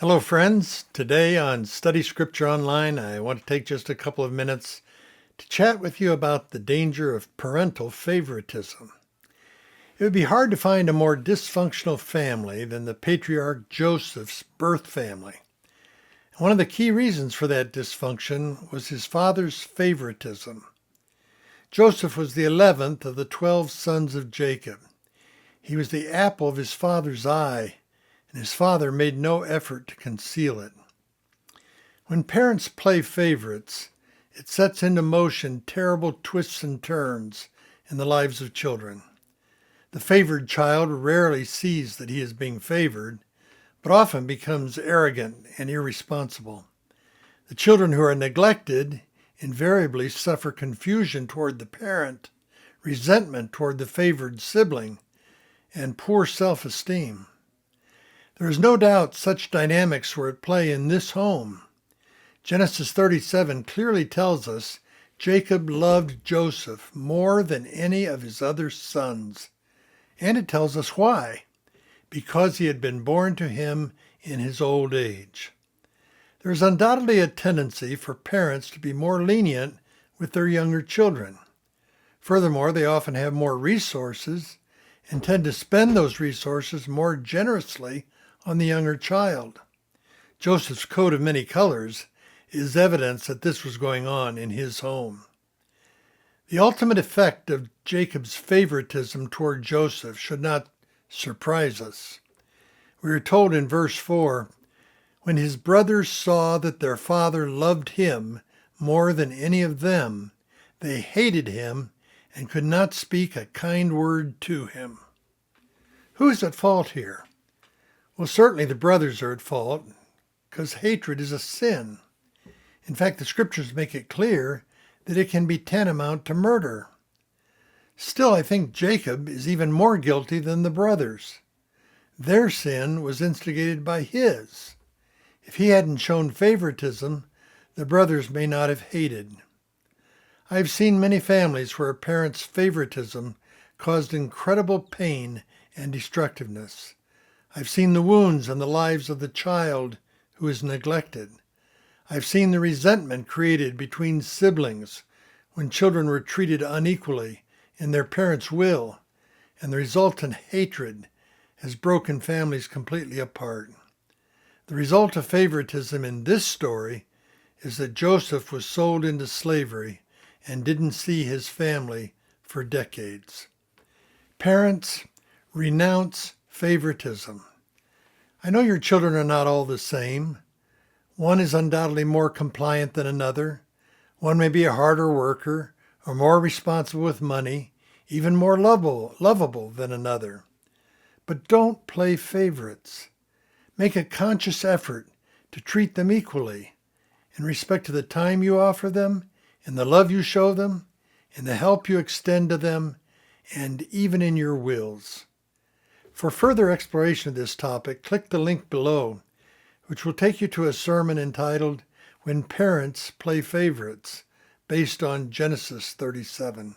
Hello, friends. Today on Study Scripture Online, I want to take just a couple of minutes to chat with you about the danger of parental favoritism. It would be hard to find a more dysfunctional family than the Patriarch Joseph's birth family. One of the key reasons for that dysfunction was his father's favoritism. Joseph was the 11th of the 12 sons of Jacob. He was the apple of his father's eye, and his father made no effort to conceal it. When parents play favorites, it sets into motion terrible twists and turns in the lives of children. The favored child rarely sees that he is being favored, but often becomes arrogant and irresponsible. The children who are neglected invariably suffer confusion toward the parent, resentment toward the favored sibling, and poor self-esteem. There is no doubt such dynamics were at play in this home. Genesis 37 clearly tells us Jacob loved Joseph more than any of his other sons. And it tells us why. Because he had been born to him in his old age. There is undoubtedly a tendency for parents to be more lenient with their younger children. Furthermore, they often have more resources and tend to spend those resources more generously on the younger child. Joseph's coat of many colors is evidence that this was going on in his home. The ultimate effect of Jacob's favoritism toward Joseph should not surprise us. We are told in verse 4, when his brothers saw that their father loved him more than any of them, they hated him and could not speak a kind word to him. Who is at fault here? Well, certainly the brothers are at fault, because hatred is a sin. In fact, the scriptures make it clear that it can be tantamount to murder. Still, I think Jacob is even more guilty than the brothers. Their sin was instigated by his. If he hadn't shown favoritism, the brothers may not have hated. I've seen many families where a parent's favoritism caused incredible pain and destructiveness. I've seen the wounds in the lives of the child who is neglected. I've seen the resentment created between siblings when children were treated unequally in their parents' will, and the resultant hatred has broken families completely apart. The result of favoritism in this story is that Joseph was sold into slavery and didn't see his family for decades. Parents, renounce favoritism. I know your children are not all the same. One is undoubtedly more compliant than another. One may be a harder worker or more responsible with money, even more lovable than another. But don't play favorites. Make a conscious effort to treat them equally in respect to the time you offer them, in the love you show them, in the help you extend to them, and even in your wills. For further exploration of this topic, click the link below, which will take you to a sermon entitled When Parents Play Favorites, based on Genesis 37.